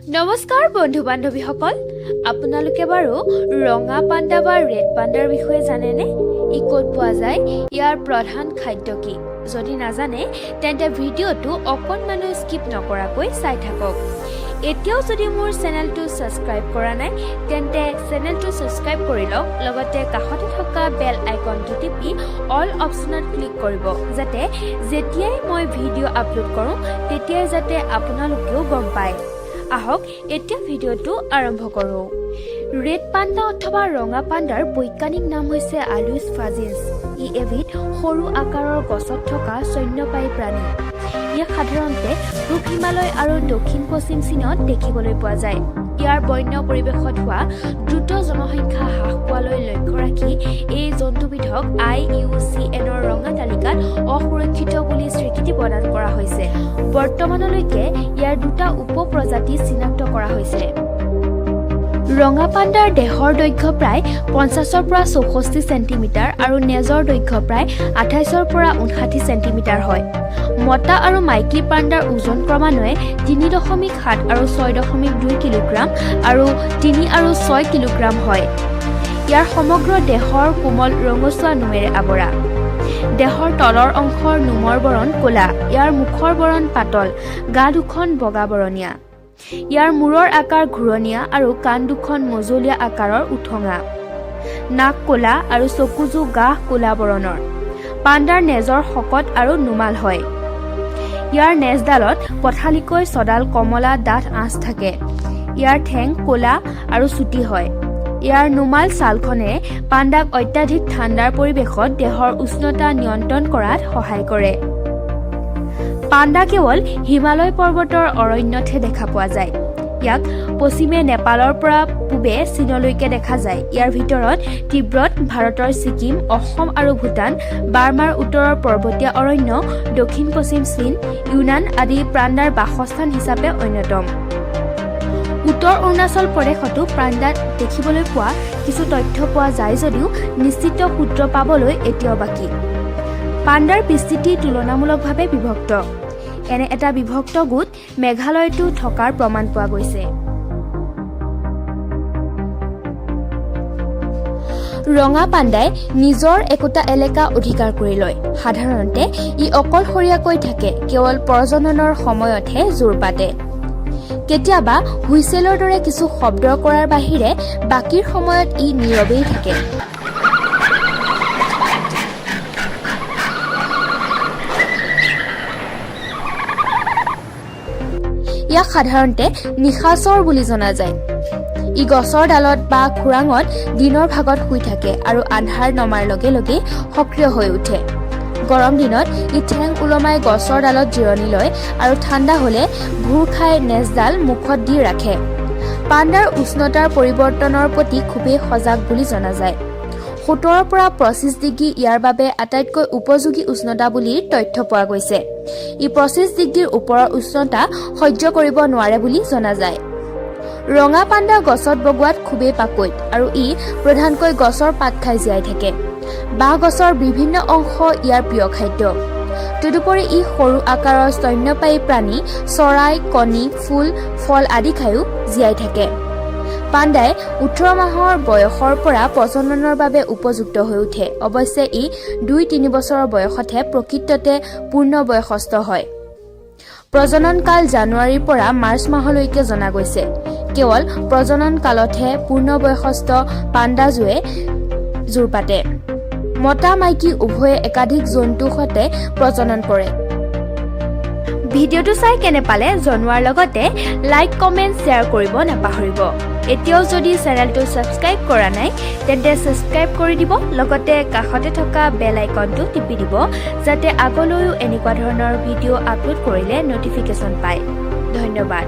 নমস্কাৰ বন্ধু বান্ধৱীসকল, আপোনালোকে বাৰু ৰঙা পাণ্ডা বা ৰেড পাণ্ডাৰ বিষয়ে জানেনে? ই ক'ত পোৱা যায়? ইয়াৰ প্ৰধান খাদ্য কি? যদি নাজানে তেন্তে ভিডিঅ'টো অকণমানো স্কিপ নকৰাকৈ চাই থাকক। এতিয়াও যদি মোৰ চেনেলটো ছাবস্ক্ৰাইব কৰা নাই তেন্তে চেনেলটো ছাবস্ক্ৰাইব কৰি লওক, লগতে কাষতে থকা বেল আইকনটো টিপি অল অপশ্যনত ক্লিক কৰিব, যাতে যেতিয়াই মই ভিডিঅ' আপলোড কৰোঁ তেতিয়াই যাতে আপোনালোকেও গম পায়। আহক এতিয়া ভিডিঅ'টো আৰম্ভ কৰোঁ। ৰেড পাণ্ডা অথবা ৰঙা পাণ্ডাৰ বৈজ্ঞানিক নাম হৈছে আলুইছ ফাজিন্স। ই এবিধ সৰু আকাৰৰ গছত থকা স্তন্যপায়ী প্ৰাণী। ইয়াক সাধাৰণতে পূব হিমালয় আৰু দক্ষিণ পশ্চিম চীনত দেখিবলৈ পোৱা যায়। ইয়াৰ বন্য পৰিৱেশত হোৱা দ্ৰুত জনসংখ্যা হ্ৰাস পোৱালৈ লক্ষ্য ৰাখি এই জন্তুবিধক IUCNৰ ৰঙা তালিকাত অসুৰক্ষিত বুলি স্বীকৃতি প্ৰদান কৰা হৈছে। বৰ্তমানলৈকে ইয়াৰ দুটা উপ প্ৰজাতি চিনাক্ত কৰা হৈছে। ৰঙা পাণ্ডাৰ দেহৰ দৈৰ্ঘ্য প্ৰায় 50ৰ পৰা 64 চেণ্টিমিটাৰ আৰু নেজৰ দৈৰ্ঘ্য প্ৰায় 28ৰ পৰা 59 চেণ্টিমিটাৰ হয়। মতা আৰু মাইকী পাণ্ডাৰ ওজন ক্ৰমান্বয়ে 3.7 আৰু 6.2 কিলোগ্ৰাম আৰু 3 আৰু 6 কিলোগ্ৰাম হয়। ইয়াৰ সমগ্ৰ দেহৰ কোমল ৰঙচুৱা নোমেৰে আৱৰা। দেহৰ তলৰ অংশৰ নোমৰ বৰণ ক'লা, ইয়াৰ মুখৰ বৰণ পাতল, গা দুখন বগা বৰণীয়া। ইয়াৰ মূৰৰ আকাৰ ঘূৰণীয়া আৰু কাণ দুখন মজলীয়া আকাৰৰ উঠঙা। নাক ক'লা আৰু চকুযোৰ গাঢ় ক'লা বৰণৰ। পাণ্ডাৰ নেজৰ শকত আৰু নুমাল হয়। ইয়াৰ নেজডালত পথালিকৈ ছডাল কমলা ডাঠ আঁচ থাকে। ইয়াৰ ঠেং ক'লা আৰু চুটি হয়। ইয়াৰ নুমাল ছালখনে পাণ্ডাক অত্যাধিক ঠাণ্ডাৰ পৰিৱেশত দেহৰ উষ্ণতা নিয়ন্ত্ৰণ কৰাত সহায় কৰে। পাণ্ডা কেৱল হিমালয় পৰ্বতৰ অৰণ্যতহে দেখা পোৱা যায়। ইয়াক পশ্চিমে নেপালৰ পৰা পূবে চীনলৈকে দেখা যায়। ইয়াৰ ভিতৰত তিব্বত, ভাৰতৰ ছিকিম, অসম আৰু ভূটান, বাৰ্মাৰ উত্তৰৰ পৰ্বতীয়া অৰণ্য, দক্ষিণ পশ্চিম চীন, ইউনান আদি পাণ্ডাৰ বাসস্থান হিচাপে অন্যতম। উত্তৰ অৰুণাচল প্ৰদেশতো পাণ্ডাক দেখিবলৈ পোৱা কিছু তথ্য পোৱা যায় যদিও নিশ্চিত সূত্ৰ পাবলৈ এতিয়াও বাকী। পাণ্ডাৰ বিস্তৃতি তুলনামূলকভাৱে বিভক্ত। এনে এটা বিভক্ত গোট মেঘালয়তো থকাৰ প্ৰমাণ পোৱা গৈছে। ৰঙা পাণ্ডাই নিজৰ একোটা এলেকা অধিকাৰ কৰি লয়। সাধাৰণতে ই অকলশৰীয়াকৈ থাকে, কেৱল প্ৰজননৰ সময়তহে জোৰ পাতে। কেতিয়াবা হুইছেলৰ দৰে কিছু শব্দ কৰাৰ বাহিৰে বাকীৰ সময়ত ই নীৰৱেই থাকে। ইয়াক সাধাৰণতে নিশাচৰ বুলি জনা যায়। ই গছৰ ডালত বা খোৰাঙত দিনৰ ভাগত শুই থাকে আৰু আন্ধাৰ নমাৰ লগে লগে সক্ৰিয় হৈ উঠে। গৰম দিনত ই ঠেং ওলমাই গছৰ ডালত জিৰণি লয় আৰু ঠাণ্ডা হ'লে ভুৰ খাই নেজডাল মুখত দি ৰাখে। পাণ্ডাৰ উষ্ণতাৰ পৰিৱৰ্তনৰ প্ৰতি খুবেই সজাগ বুলি জনা যায়। 17ৰ পৰা 25 ডিগ্ৰী ইয়াৰ বাবে আটাইতকৈ উপযোগী উষ্ণতা বুলি তথ্য পোৱা গৈছে। ই 25 ডিগ্ৰীৰ ওপৰৰ উষ্ণতা সহ্য কৰিব নোৱাৰে বুলি জনা যায়। ৰঙা পাণ্ডা গছত বগোৱাত খুবেই পাকৈত আৰু ই প্ৰধানকৈ গছৰ পাত খাই জীয়াই থাকে। বাঁহ গছৰ বিভিন্ন অংশ ইয়াৰ প্ৰিয় খাদ্য। তদুপৰি ই সৰু আকাৰৰ স্তন্যপায়ী প্ৰাণী, চৰাই, কণী, ফুল, ফল আদি খায়ো জীয়াই থাকে। পাণ্ডাই 18 মাহৰ বয়সৰ পৰা প্ৰজননৰ বাবে উপযুক্ত হৈ উঠে। অৱশ্যে ই 2-3 বছৰৰ বয়সতহে প্ৰকৃততে পূৰ্ণবয়সস্থ হয়। প্ৰজনন কাল জানুৱাৰীৰ পৰা মাৰ্চ মাহলৈকে জনা গৈছে। কেৱল প্ৰজনন কালতহে পূৰ্ণবয়সস্থ পাণ্ডাজোৱে জোৰ পাতে। মতা মাইকী উভয়ে একাধিক জন্তুৰ সৈতে প্ৰজনন কৰে। ভিডিঅ'টো চাই কেনে পালে জনোৱাৰ লগতে লাইক, কমেণ্ট, শ্বেয়াৰ কৰিব নাপাহৰিব। এতিয়াও যদি চেনেলটো ছাবস্ক্ৰাইব কৰা নাই তেন্তে ছাবস্ক্ৰাইব কৰি দিব, লগতে কাষতে থকা বেল আইকনটো টিপি দিব, যাতে আগলৈও এনেকুৱা ধৰণৰ ভিডিঅ' আপলোড কৰিলে নটিফিকেশ্যন পায়। ধন্যবাদ।